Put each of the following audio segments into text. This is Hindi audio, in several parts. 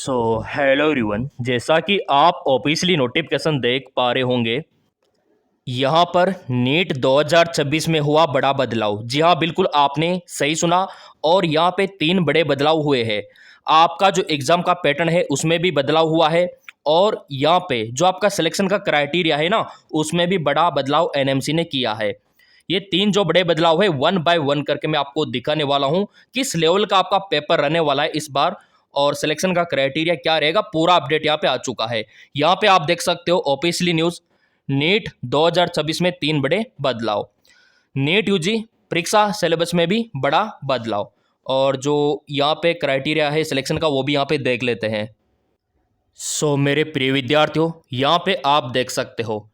सो हेलो एवरीवन, जैसा कि आप ऑफिशियली नोटिफिकेशन देख पा रहे होंगे, यहाँ पर नीट 2026 में हुआ बड़ा बदलाव। जी हाँ, बिल्कुल आपने सही सुना। और यहाँ पे तीन बड़े बदलाव हुए हैं। आपका जो एग्ज़ाम का पैटर्न है उसमें भी बदलाव हुआ है, और यहाँ पे जो आपका सिलेक्शन का क्राइटेरिया है ना, उसमें भी बड़ा बदलाव एनएमसी ने किया है। ये तीन जो बड़े बदलाव है, वन बाय वन करके मैं आपको दिखाने वाला हूँ किस लेवल का आपका पेपर रहने वाला है इस बार, और सिलेक्शन का क्राइटेरिया क्या रहेगा। पूरा अपडेट यहाँ पे आ चुका है। यहाँ पे आप देख सकते हो ऑफिशियली न्यूज़, नीट 2026 में तीन बड़े बदलाव। नीट यूजी परीक्षा सिलेबस में भी बड़ा बदलाव, और जो यहाँ पे क्राइटेरिया है सिलेक्शन का वो भी यहाँ पे देख लेते हैं। मेरे प्रिय विद्यार्थियों, यहाँ पे आप देख सकते हो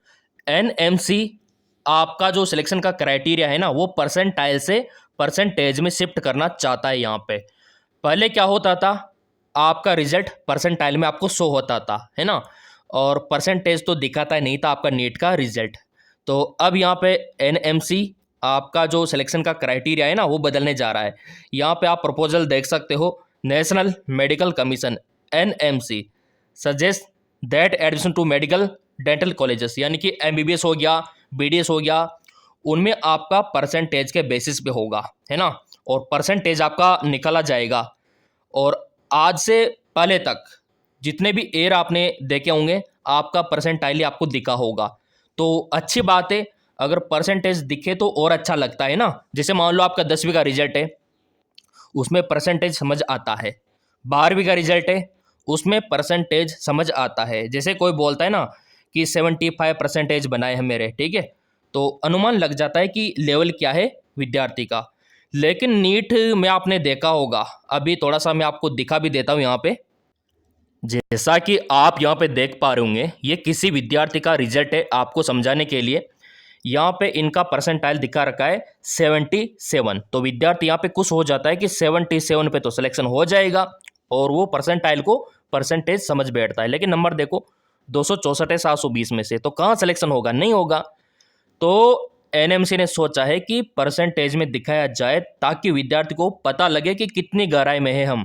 एनएमसी आपका जो सिलेक्शन का क्राइटेरिया है ना, वो परसेंटाइल से परसेंटेज में शिफ्ट करना चाहता है। यहाँ पे पहले क्या होता था, आपका रिजल्ट परसेंटाइल में आपको शो होता था, है ना, और परसेंटेज तो दिखाता नहीं था आपका नीट का रिजल्ट। तो अब यहाँ पे एनएमसी आपका जो सिलेक्शन का क्राइटेरिया है ना, वो बदलने जा रहा है। यहाँ पे आप प्रपोजल देख सकते हो, national medical commission NMC suggest that admission to medical dental colleges, यानी कि एमबीबीएस हो गया, बीडीएस हो गया, उनमें आपका परसेंटेज के बेसिस पे होगा, है ना, और परसेंटेज आपका निकाला जाएगा। और आज से पहले तक जितने भी एयर आपने देखे होंगे, आपका परसेंटाइल आपको दिखा होगा। तो अच्छी बात है, अगर परसेंटेज दिखे तो और अच्छा लगता है ना। जैसे मान लो आपका 10वीं का रिजल्ट है, उसमें परसेंटेज समझ आता है। 12वीं का रिजल्ट है, उसमें परसेंटेज समझ आता है। जैसे कोई बोलता है ना कि 75% बनाए हैं मेरे, ठीक है, तो अनुमान लग जाता है कि लेवल क्या है विद्यार्थी का। लेकिन नीट में आपने देखा होगा, अभी थोड़ा सा मैं आपको दिखा भी देता हूँ यहाँ पे। जैसा कि आप यहाँ पे देख पा रहे होंगे, ये किसी विद्यार्थी का रिजल्ट है। आपको समझाने के लिए यहाँ पे इनका परसेंटाइल दिखा रखा है 77। तो विद्यार्थी यहाँ पे खुश हो जाता है कि 77 पे तो सिलेक्शन हो जाएगा, और वो परसेंटाइल को परसेंटेज समझ बैठता है। लेकिन नंबर देखो 264 है 720 में से, तो कहाँ सिलेक्शन होगा, नहीं होगा। तो एनएमसी ने सोचा है कि परसेंटेज में दिखाया जाए, ताकि विद्यार्थी को पता लगे कि कितनी गहराई में है हम।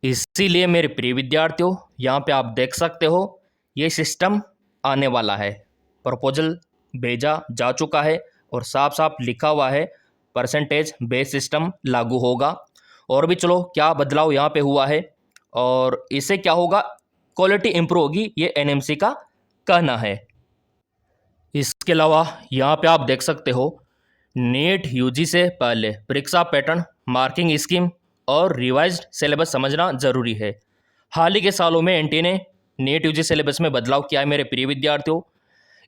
इसीलिए मेरे प्रिय विद्यार्थियों, यहाँ पे आप देख सकते हो ये सिस्टम आने वाला है। प्रपोजल भेजा जा चुका है और साफ साफ लिखा हुआ है परसेंटेज बेस सिस्टम लागू होगा। और भी चलो क्या बदलाव यहाँ पे हुआ है, और इससे क्या होगा, क्वालिटी इंप्रूव होगी, ये एनएमसी का कहना है। इसके अलावा यहाँ पे आप देख सकते हो नीट यूजी से पहले परीक्षा पैटर्न, मार्किंग स्कीम और रिवाइज्ड सिलेबस समझना जरूरी है। हाल ही के सालों में एनटीए ने नीट यूजी सिलेबस में बदलाव किया है मेरे प्रिय विद्यार्थियों।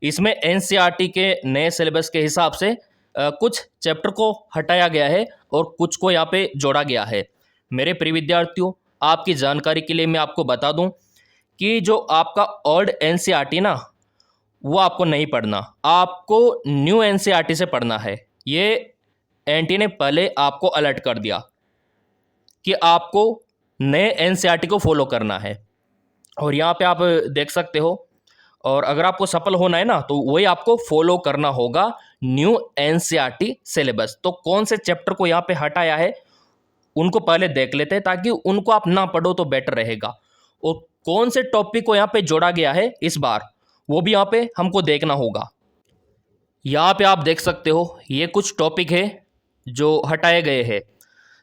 इसमें एनसीईआरटी के नए सिलेबस के हिसाब से कुछ चैप्टर को हटाया गया है और कुछ को यहाँ पे जोड़ा गया है। मेरे प्रिय विद्यार्थियों, आपकी जानकारी के लिए मैं आपको बता दूं कि जो आपका ओल्ड एनसीईआरटी ना, वो आपको नहीं पढ़ना, आपको न्यू एनसीईआरटी से पढ़ना है। ये एनटीए ने पहले आपको अलर्ट कर दिया कि आपको नए एनसीईआरटी को फॉलो करना है, और यहाँ पे आप देख सकते हो। और अगर आपको सफल होना है ना, तो वही आपको फॉलो करना होगा न्यू एनसीईआरटी सिलेबस। तो कौन से चैप्टर को यहाँ पे हटाया है उनको पहले देख लेते हैं, ताकि उनको आप ना पढ़ो तो बेटर रहेगा। और कौन से टॉपिक को यहाँ पे जोड़ा गया है इस बार, वो भी यहाँ पे हमको देखना होगा। यहाँ पे आप देख सकते हो ये कुछ टॉपिक है जो हटाए गए हैं।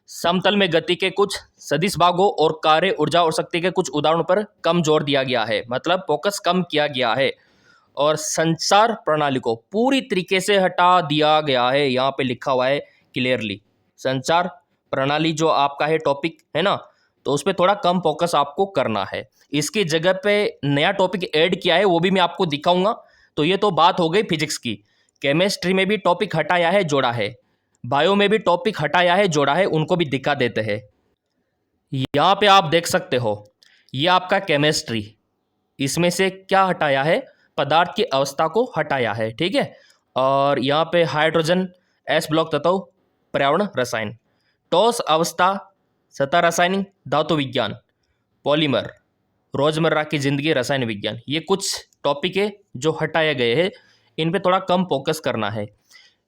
समतल में गति के कुछ सदिश भागों और कार्य ऊर्जा और शक्ति के कुछ उदाहरणों पर कम जोर दिया गया है, मतलब फोकस कम किया गया है। और संचार प्रणाली को पूरी तरीके से हटा दिया गया है, यहाँ पे लिखा हुआ है क्लियरली। संचार प्रणाली जो आपका है टॉपिक है ना, तो उस पर थोड़ा कम फोकस आपको करना है। इसकी जगह पे नया टॉपिक ऐड किया है, वो भी मैं आपको दिखाऊंगा। तो ये तो बात हो गई फिजिक्स की। केमिस्ट्री में भी टॉपिक हटाया है, जोड़ा है। बायो में भी टॉपिक हटाया है, जोड़ा है, उनको भी दिखा देते हैं। यहाँ पे आप देख सकते हो ये आपका केमिस्ट्री, इसमें से क्या हटाया है, पदार्थ की अवस्था को हटाया है, ठीक है। और यहाँ पे हाइड्रोजन, एस ब्लॉक तत्व, पर्यावरण रसायन, ठोस अवस्था, सतह रासायनिक, धातु विज्ञान, पॉलीमर, रोजमर्रा की जिंदगी, रसायन विज्ञान, ये कुछ टॉपिक है जो हटाए गए हैं। इन पे थोड़ा कम फोकस करना है।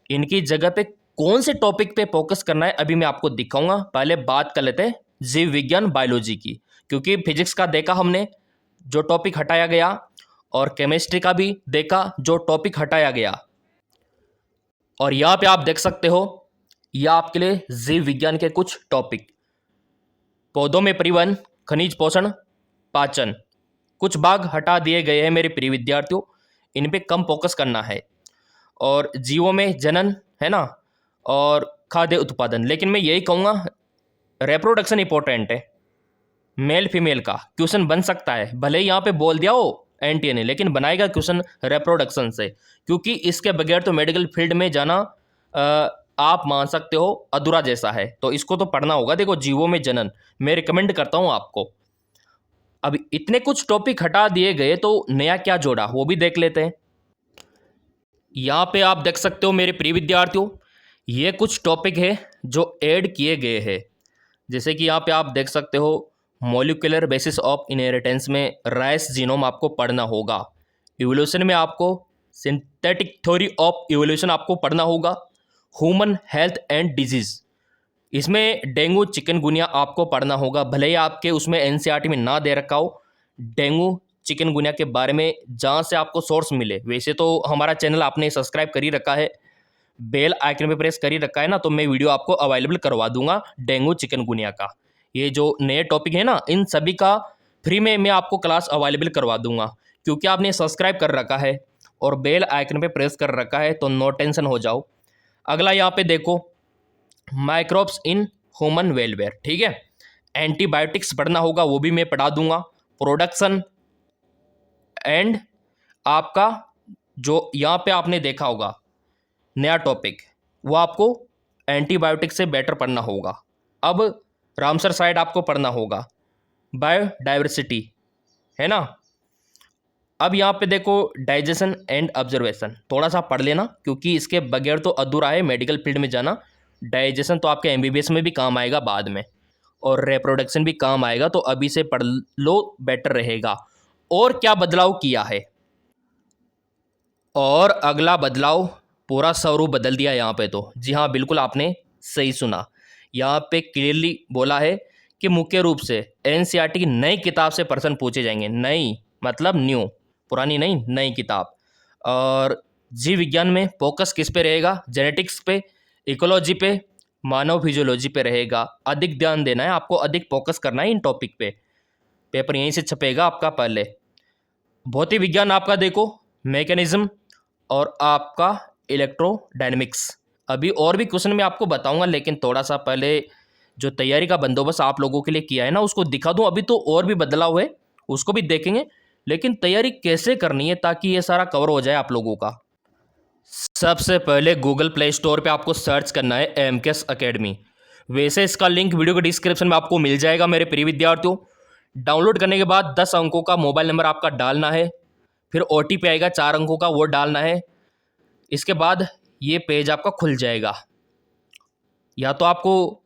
इनकी जगह पे कौन से टॉपिक पे फोकस करना है अभी मैं आपको दिखाऊंगा। पहले बात कर लेते हैं जीव विज्ञान बायोलॉजी की, क्योंकि फिजिक्स का देखा हमने जो टॉपिक हटाया गया, और केमिस्ट्री का भी देखा जो टॉपिक हटाया गया। और यहाँ पे आप देख सकते हो, यह आपके लिए जीव विज्ञान के कुछ टॉपिक, पौधों में परिवहन, खनिज पोषण, पाचन, कुछ भाग हटा दिए गए हैं मेरे प्रिय विद्यार्थियों, इन पे कम फोकस करना है। और जीवों में जनन है ना, और खाद्य उत्पादन। लेकिन मैं यही कहूँगा रिप्रोडक्शन इंपॉर्टेंट है, मेल फीमेल का क्वेश्चन बन सकता है, भले ही यहाँ पे बोल दिया हो एनटीए ने, लेकिन बनाएगा क्वेश्चन रिप्रोडक्शन से, क्योंकि इसके बगैर तो मेडिकल फील्ड में जाना आप मान सकते हो अधूरा जैसा है। तो इसको तो पढ़ना होगा। देखो, जीवों में जनन मैं रिकमेंड करता हूँ आपको। अब इतने कुछ टॉपिक हटा दिए गए तो नया क्या जोड़ा वो भी देख लेते हैं। यहाँ पे आप देख सकते हो मेरे प्रिय विद्यार्थियों, ये कुछ टॉपिक है जो ऐड किए गए हैं। जैसे कि यहाँ पे आप देख सकते हो, मॉलिक्यूलर बेसिस ऑफ इनहेरिटेंस में राइस जीनोम आपको पढ़ना होगा। इवोल्यूशन में आपको सिंथेटिक थ्योरी ऑफ इवोल्यूशन आपको पढ़ना होगा। ह्यूमन हेल्थ एंड डिजीज, इसमें डेंगू चिकनगुनिया आपको पढ़ना होगा, भले ही आपके उसमें एनसीईआरटी में ना दे रखा हो डेंगू चिकनगुनिया के बारे में, जहाँ से आपको सोर्स मिले। वैसे तो हमारा चैनल आपने सब्सक्राइब कर ही रखा है, बेल आइकन पे प्रेस कर ही रखा है ना, तो मैं वीडियो आपको अवेलेबल करवा दूंगा डेंगू चिकनगुनिया का। ये जो नए टॉपिक है ना, इन सभी का फ्री में मैं आपको क्लास अवेलेबल करवा दूंगा, क्योंकि आपने सब्सक्राइब कर रखा है और बेल आइकन पे प्रेस कर रखा है, तो नो टेंशन हो जाओ। अगला यहाँ पे देखो, माइक्रोब्स इन ह्यूमन वेलफेयर, ठीक है। एंटीबायोटिक्स पढ़ना होगा, वो भी मैं पढ़ा दूंगा। प्रोडक्शन एंड आपका जो यहाँ पे आपने देखा होगा नया टॉपिक, वो आपको एंटीबायोटिक से बेटर पढ़ना होगा। अब रामसर साइड आपको पढ़ना होगा, बायोडाइवर्सिटी है ना। अब यहाँ पे देखो, डाइजेशन एंड ऑब्जर्वेशन थोड़ा सा पढ़ लेना, क्योंकि इसके बगैर तो अधूरा है मेडिकल फील्ड में जाना। डाइजेशन तो आपके एमबीबीएस में भी काम आएगा बाद में, और रिप्रोडक्शन भी काम आएगा, तो अभी से पढ़ लो, बेटर रहेगा। और क्या बदलाव किया है, और अगला बदलाव, पूरा स्वरूप बदल दिया यहाँ पे तो। जी हाँ, बिल्कुल आपने सही सुना, यहाँ पे क्लियरली बोला है कि मुख्य रूप से एनसीईआरटी की नई किताब से प्रश्न पूछे जाएंगे। नई मतलब न्यू, पुरानी नहीं, नई किताब। और जीव विज्ञान में फोकस किस पे रहेगा, जेनेटिक्स पे, इकोलॉजी पे, मानव फिजियोलॉजी पे रहेगा। अधिक ध्यान देना है आपको, अधिक फोकस करना है इन टॉपिक पे। पेपर यहीं से छपेगा आपका पहले। भौतिक विज्ञान आपका देखो, मैकेनिज्म और आपका इलेक्ट्रोडायनेमिक्स। अभी और भी क्वेश्चन मैं आपको बताऊंगा, लेकिन थोड़ा सा पहले जो तैयारी का बंदोबस्त आप लोगों के लिए किया है ना, उसको दिखा दूं। अभी तो और भी बदलाव है, उसको भी देखेंगे, लेकिन तैयारी कैसे करनी है ताकि ये सारा कवर हो जाए आप लोगों का। सबसे पहले गूगल प्ले स्टोर पे आपको सर्च करना है एमकेएस एकेडमी। वैसे इसका लिंक वीडियो के डिस्क्रिप्शन में आपको मिल जाएगा मेरे प्रिय विद्यार्थियों। डाउनलोड करने के बाद 10 अंकों का मोबाइल नंबर आपका डालना है, फिर ओटीपी आएगा 4 अंकों का, वो डालना है। इसके बाद ये पेज आपका खुल जाएगा, या तो आपको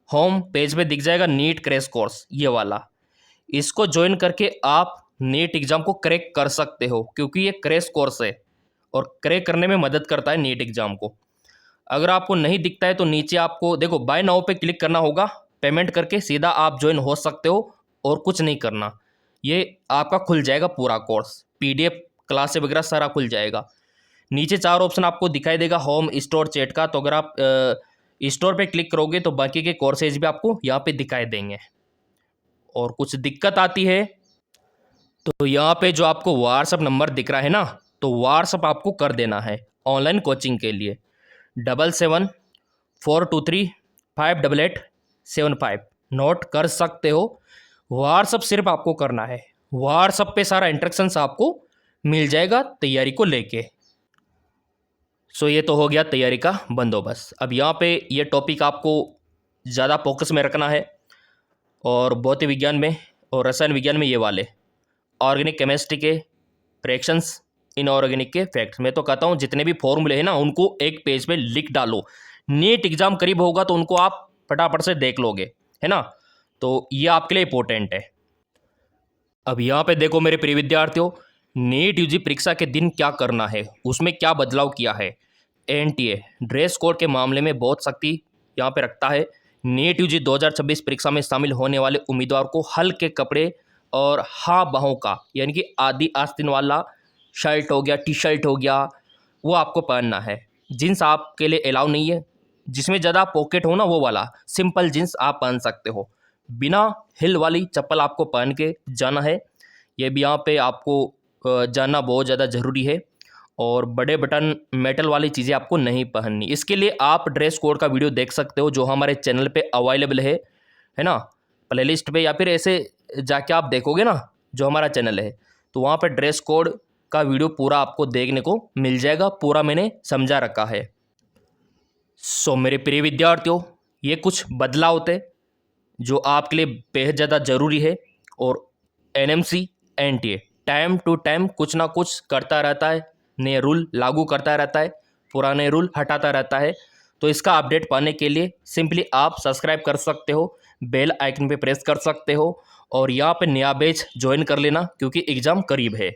होम पेज पे दिख जाएगा नीट क्रैश कोर्स, ये वाला। इसको ज्वाइन करके आप नीट एग्ज़ाम को क्रैक कर सकते हो, क्योंकि ये क्रैश कोर्स है और क्रैक करने में मदद करता है नीट एग्ज़ाम को। अगर आपको नहीं दिखता है तो नीचे आपको देखो बाय नाउ पे क्लिक करना होगा, पेमेंट करके सीधा आप ज्वाइन हो सकते हो, और कुछ नहीं करना। ये आपका खुल जाएगा पूरा कोर्स, पीडीएफ क्लास वगैरह सारा खुल जाएगा। नीचे 4 ऑप्शन आपको दिखाई देगा होम, स्टोर, चैट का। तो अगर आप स्टोर पे क्लिक करोगे तो बाकी के कोर्सेज भी आपको यहाँ पे दिखाई देंगे। और कुछ दिक्कत आती है तो यहाँ पे जो आपको व्हाट्सअप नंबर दिख रहा है ना, तो व्हाट्सअप आपको कर देना है ऑनलाइन कोचिंग के लिए। 7742358875 नोट कर सकते हो। व्हाट्सअप सिर्फ आपको करना है, व्हाट्सअप पे सारा इंस्ट्रक्शंस आपको मिल जाएगा तैयारी को लेके। सो ये तो हो गया तैयारी का बंदोबस्त। अब यहाँ पे ये टॉपिक आपको ज़्यादा फोकस में रखना है, और भौतिक विज्ञान में और रसायन विज्ञान में ये वाले, ऑर्गेनिक केमिस्ट्री के रिएक्शंस, इनऑर्गेनिक के फैक्ट्स। मैं तो कहता हूँ जितने भी फॉर्मूले हैं ना, उनको एक पेज पे लिख डालो। नीट एग्जाम करीब होगा तो उनको आप फटाफट से देख लोगे, है ना। तो ये आपके लिए इंपॉर्टेंट है। अब यहाँ पे देखो मेरे प्रिय विद्यार्थियों, नीट यूजी परीक्षा के दिन क्या करना है, उसमें क्या बदलाव किया है। एनटीए ड्रेस कोड के मामले में बहुत सख्ती यहाँ पे रखता है। नीट यूजी 2026 परीक्षा में शामिल होने वाले उम्मीदवार को हल्के कपड़े और हाँ बाहों का यानी कि आदि आस्तीन वाला शर्ट हो गया, टी शर्ट हो गया, वो आपको पहनना है। जीन्स आपके लिए अलाउ नहीं है, जिसमें ज़्यादा पॉकेट हो ना वो वाला सिंपल जीन्स आप पहन सकते हो। बिना हिल वाली चप्पल आपको पहन के जाना है, ये भी यहाँ पे आपको जानना बहुत ज़्यादा ज़रूरी है। और बड़े बटन मेटल वाली चीज़ें आपको नहीं पहननी। इसके लिए आप ड्रेस कोड का वीडियो देख सकते हो जो हमारे चैनल पे अवेलेबल है ना, प्लेलिस्ट पे, या फिर ऐसे जाके आप देखोगे ना जो हमारा चैनल है तो वहाँ पे ड्रेस कोड का वीडियो पूरा आपको देखने को मिल जाएगा, पूरा मैंने समझा रखा है। सो मेरे प्रिय विद्यार्थियों, ये कुछ बदलाव थे जो आपके लिए बेहद ज़्यादा ज़रूरी है। और NMC NTA time to time कुछ ना कुछ करता रहता है, नए रूल लागू करता रहता है, पुराने रूल हटाता रहता है। तो इसका अपडेट पाने के लिए सिंपली आप सब्सक्राइब कर सकते हो, बेल आइकन पे प्रेस कर सकते हो और यहाँ पे नया बैच ज्वाइन कर लेना क्योंकि एग्ज़ाम करीब है।